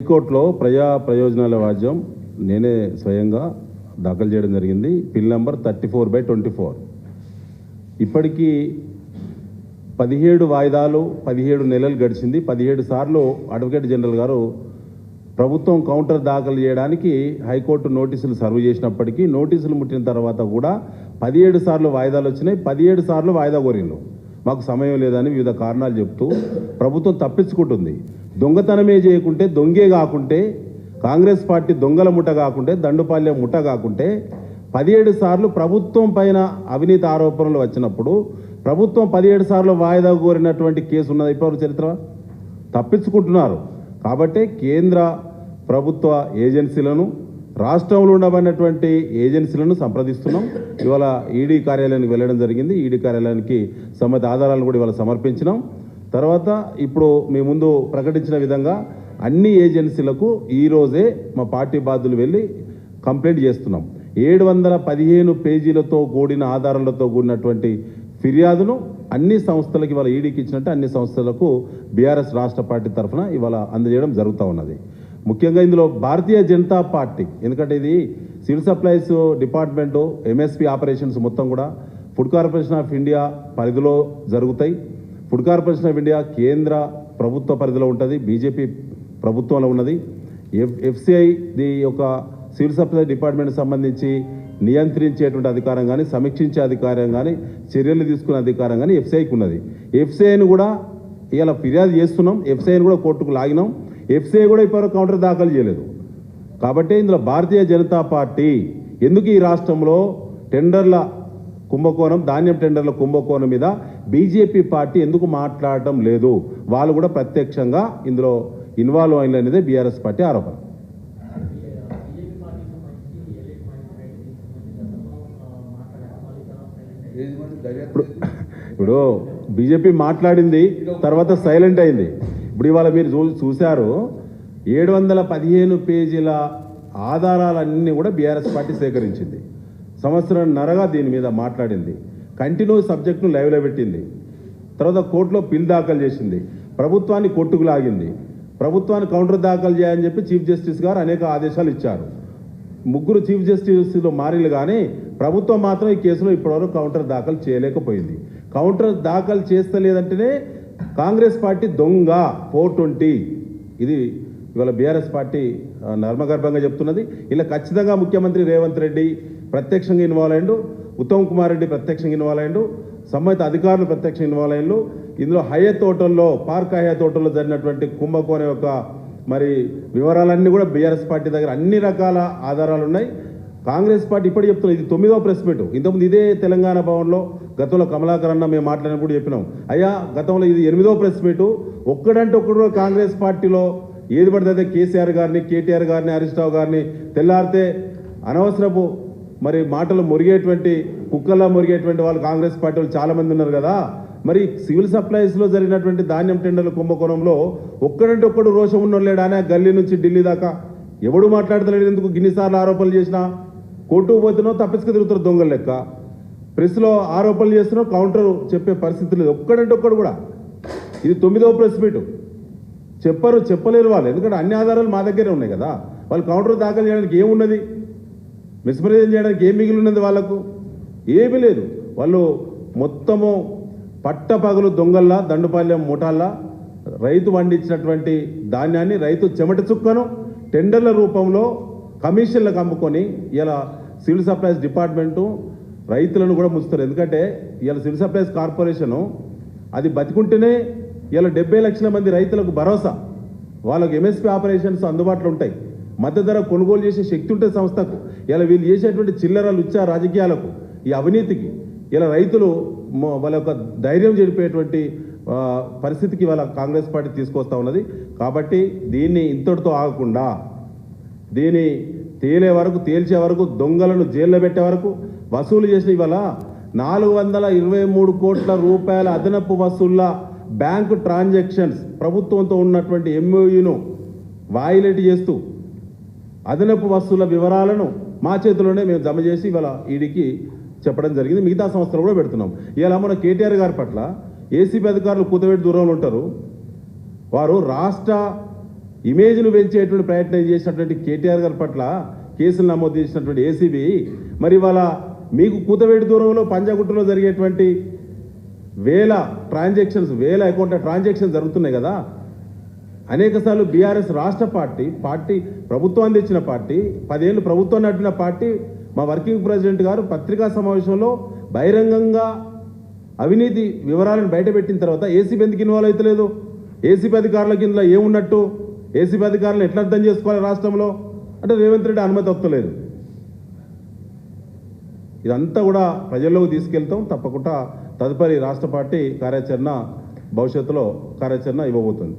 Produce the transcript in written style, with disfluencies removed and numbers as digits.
హైకోర్టులో ప్రయోజనాల వాద్యం నేనే స్వయంగా దాఖలు చేయడం జరిగింది. పిల్ నంబర్ 34/24. ఇప్పటికీ 17 వాయిదాలు 17 నెలలు గడిచింది. 17 సార్లు అడ్వకేట్ జనరల్ గారు ప్రభుత్వం కౌంటర్ దాఖలు చేయడానికి హైకోర్టు నోటీసులు సర్వ్ చేసినప్పటికీ నోటీసులు ముట్టిన తర్వాత కూడా 17 సార్లు వాయిదాలు వచ్చినాయి. 17 సార్లు వాయిదా కోరిండ్రు. మాకు సమయం లేదని వివిధ కారణాలు చెప్తూ ప్రభుత్వం తప్పించుకుంటుంది. దొంగతనమే చేయకుంటే, దొంగే కాకుంటే, కాంగ్రెస్ పార్టీ దొంగల ముఠ కాకుంటే, దండుపాల్యం ముఠ కాకుంటే 17 సార్లు ప్రభుత్వం పైన అవినీతి ఆరోపణలు వచ్చినప్పుడు ప్రభుత్వం 17 సార్లు వాయిదా కోరినటువంటి కేసు ఉన్నది ఇప్పటివరకు చరిత్ర. తప్పించుకుంటున్నారు. కాబట్టి కేంద్ర ప్రభుత్వ ఏజెన్సీలను, రాష్ట్రంలో ఉండబడినటువంటి ఏజెన్సీలను సంప్రదిస్తున్నాం. ఇవాళ ఈడీ కార్యాలయానికి వెళ్ళడం జరిగింది. ఈడీ కార్యాలయానికి సంబంధిత ఆధారాలను కూడా ఇవాళ సమర్పించినాం. తర్వాత ఇప్పుడు మీ ముందు ప్రకటించిన విధంగా అన్ని ఏజెన్సీలకు ఈరోజే మా పార్టీ బాధ్యులు వెళ్ళి కంప్లైంట్ చేస్తున్నాం. 715 పేజీలతో కూడిన ఆధారాలతో కూడినటువంటి ఫిర్యాదును అన్ని సంస్థలకు ఇవాళ ఈడీకి ఇచ్చినట్టు అన్ని సంస్థలకు బీఆర్ఎస్ రాష్ట్ర పార్టీ తరఫున ఇవాళ అందజేయడం జరుగుతూ ఉన్నది. ముఖ్యంగా ఇందులో భారతీయ జనతా పార్టీ, ఎందుకంటే ఇది civil supplies department, MSP operations మొత్తం కూడా ఫుడ్ కార్పొరేషన్ ఆఫ్ ఇండియా పరిధిలో జరుగుతాయి. ఫుడ్ కార్పొరేషన్ ఆఫ్ ఇండియా కేంద్ర ప్రభుత్వ పరిధిలో ఉంటుంది, బీజేపీ ప్రభుత్వంలో ఉన్నది. ఎఫ్సిఐ ది యొక్క సివిల్ సప్లై డిపార్ట్మెంట్ సంబంధించి నియంత్రించేటువంటి అధికారం కానీ, సమీక్షించే అధికారం కానీ, చర్యలు తీసుకునే అధికారం కానీ ఎఫ్సిఐకి ఉన్నది. ఎఫ్సిఐని కూడా ఇలా ఫిర్యాదు చేస్తున్నాం. ఎఫ్సిఐని కూడా కోర్టుకు లాగినాం. ఎఫ్సిఐ కూడా ఇప్పటివరకు కౌంటర్ దాఖలు చేయలేదు. కాబట్టి ఇందులో భారతీయ జనతా పార్టీ ఎందుకు ఈ రాష్ట్రంలో టెండర్ల కుంభకోణం, ధాన్యం టెండర్ల కుంభకోణం మీద బీజేపీ పార్టీ ఎందుకు మాట్లాడటం లేదు? వాళ్ళు కూడా ప్రత్యక్షంగా ఇందులో ఇన్వాల్వ్ అయినది బీఆర్ఎస్ పార్టీ ఆరోపణ. ఇప్పుడు బీజేపీ మాట్లాడింది, తర్వాత సైలెంట్ అయింది. ఇప్పుడు ఇవాళ మీరు చూశారు 715 పేజీల ఆధారాలన్నీ కూడా బీఆర్ఎస్ పార్టీ సేకరించింది. సంవత్సరంన్నరగా దీని మీద మాట్లాడింది. కంటిన్యూ సబ్జెక్టును లైవ్లో పెట్టింది. తర్వాత కోర్టులో పిల్ దాఖలు చేసింది. ప్రభుత్వాన్ని కొట్టుకు లాగింది. ప్రభుత్వాన్ని కౌంటర్ దాఖలు చేయాలని చెప్పి చీఫ్ జస్టిస్ గారు అనేక ఆదేశాలు ఇచ్చారు. 3 చీఫ్ జస్టిస్లు మారిలు కానీ ప్రభుత్వం మాత్రం ఈ కేసులో ఇప్పటివరకు కౌంటర్ దాఖలు చేయలేకపోయింది. కౌంటర్ దాఖలు చేస్తలేదంటేనే కాంగ్రెస్ పార్టీ దొంగ 420. ఇది ఇవాళ బీఆర్ఎస్ పార్టీ నర్మగర్భంగా చెప్తున్నది. ఇలా ఖచ్చితంగా ముఖ్యమంత్రి రేవంత్ రెడ్డి ప్రత్యక్షంగా ఇన్వాల్వ్ అయ్యిండు, ఉత్తమ్ కుమార్ రెడ్డి ప్రత్యక్షంగా ఇన్వాల్వ్ అయ్యిండు, సంబంధిత అధికారులు ప్రత్యక్షంగా ఇన్వాల్వ్ అయ్యిండు. ఇందులో హయత్ హోటల్లో, పార్క్ హయత్ హోటల్లో జరిగినటువంటి కుంభకోణం యొక్క మరి వివరాలన్నీ కూడా బీఆర్ఎస్ పార్టీ దగ్గర అన్ని రకాల ఆధారాలు ఉన్నాయి. కాంగ్రెస్ పార్టీ ఇప్పటికి చెప్తున్నది, ఇది 9వ ప్రెస్ మీట్. ఇంతకుముందు ఇదే తెలంగాణ భవన్లో గతంలో కమలాకర్ అన్న మేము మాట్లాడినప్పుడు చెప్పినాం, అయ్యా గతంలో ఇది 8వ ప్రెస్ మీటు. ఒక్కడంటే ఒక్కడు కాంగ్రెస్ పార్టీలో ఏది పడితే కేసీఆర్ గారిని, కేటీఆర్ గారిని, హరీష్ రావు గారిని తెల్లారితే అనవసరపు మరి మాటలు మురిగేటువంటి, కుక్కల్లా మురిగేటువంటి వాళ్ళు కాంగ్రెస్ పార్టీ వాళ్ళు చాలామంది ఉన్నారు కదా. మరి సివిల్ సప్లైస్లో జరిగినటువంటి ధాన్యం టెండర్ల కుంభకోణంలో ఒక్కడంటే ఒక్కడు రోషం ఉన్నోళ్ళేడానే గల్లీ నుంచి ఢిల్లీ దాకా ఎవడు మాట్లాడతలేడు. ఎందుకు గిన్నిసార్లు ఆరోపణలు చేసినా కోర్టుకు పోతున్నావు, తప్పించుకు తిరుగుతారు దొంగల లెక్క. ప్రెస్లో ఆరోపణలు చేస్తున్నావు, కౌంటర్ చెప్పే పరిస్థితి లేదు. ఒక్కడంటే ఒక్కడు కూడా. ఇది 9వ ప్రెస్ మీటు. చెప్పలేరు వాళ్ళు, ఎందుకంటే అన్ని ఆధారాలు మా దగ్గరే ఉన్నాయి కదా. వాళ్ళు కౌంటర్ దాఖలు చేయడానికి ఏమున్నది? మిస్మరైజ్ చేయడానికి ఏం మిగిలి ఉన్నది? వాళ్ళకు ఏమీ లేదు. వాళ్ళు మొత్తము పట్టపగలు దొంగల్లా, దండుపాల్యం ముఠాల్లా రైతు పండించినటువంటి ధాన్యాన్ని, రైతు చెమట చుక్కను టెండర్ల రూపంలో కమిషన్లకు అమ్ముకొని ఇలా సివిల్ సప్లైస్ డిపార్ట్మెంటు రైతులను కూడా ముంచుతారు. ఎందుకంటే ఇలా సివిల్ సప్లైస్ కార్పొరేషను అది బతికుంటేనే ఇలా 70 లక్షల మంది రైతులకు భరోసా. వాళ్ళకు ఎంఎస్పీ ఆపరేషన్స్ అందుబాటులో ఉంటాయి. మధ్య ధర కొనుగోలు చేసే శక్తి ఉంటుంది సంస్థకు. ఇలా వీళ్ళు చేసేటువంటి చిల్లర లుచ్చ రాజకీయాలకు, ఈ అవినీతికి ఇలా రైతులు వాళ్ళ యొక్క ధైర్యం చెడిపోయేటువంటి పరిస్థితికి వాళ్ళ కాంగ్రెస్ పార్టీ తీసుకొస్తా ఉన్నది. కాబట్టి దీన్ని ఇంతటితో ఆగకుండా దీన్ని తేల్చే వరకు, దొంగలను జైల్లో పెట్టే వరకు, వసూలు చేసిన ఇవాళ 423 కోట్ల రూపాయల అదనపు వసూళ్ల బ్యాంకు ట్రాన్సాక్షన్స్ ప్రభుత్వంతో ఉన్నటువంటి ఎంఓయూను వాయిలేట్ చేస్తూ అదనపు వసూళ్ల వివరాలను మా చేతిలోనే మేము జమ చేసి ఇవాళ ఈడీకి చెప్పడం జరిగింది. మిగతా సంస్థలు కూడా పెడుతున్నాం. ఇలా మన కేటీఆర్ గారి పట్ల ఏసీబీ అధికారులు కూతవేటి దూరంలో ఉంటారు. వారు రాష్ట్ర ఇమేజ్ను పెంచేటువంటి ప్రయత్నం చేసినటువంటి కేటీఆర్ గారి పట్ల కేసులు నమోదు చేసినటువంటి ఏసీబీ మరి వాళ్ళ మీకు కూతవేటి దూరంలో పంజాగుట్టలో జరిగేటువంటి వేల అకౌంట్ ట్రాన్సాక్షన్స్ జరుగుతున్నాయి కదా. అనేకసార్లు బీఆర్ఎస్ రాష్ట్ర పార్టీ ప్రభుత్వాన్ని తెచ్చిన పార్టీ 10 ఏళ్ళు ప్రభుత్వం నడిపిన పార్టీ మా వర్కింగ్ ప్రెసిడెంట్ గారు పత్రికా సమావేశంలో బహిరంగంగా అవినీతి వివరాలను బయటపెట్టిన తర్వాత ఏసీబీ ఎందుకు ఇన్వాల్వ్ అవుతలేదు? ఏసీబీ అధికారుల కింద ఏమున్నట్టు? ఏసీబీ అధికారులను ఎట్లా అర్థం చేసుకోవాలి రాష్ట్రంలో అంటే రేవంత్ రెడ్డి అనుమతి వస్తలేదు. ఇదంతా కూడా ప్రజల్లోకి తీసుకెళ్తాం. తప్పకుండా తదుపరి రాష్ట్ర పార్టీ కార్యాచరణ భవిష్యత్తులో కార్యాచరణ ఇవ్వబోతుంది.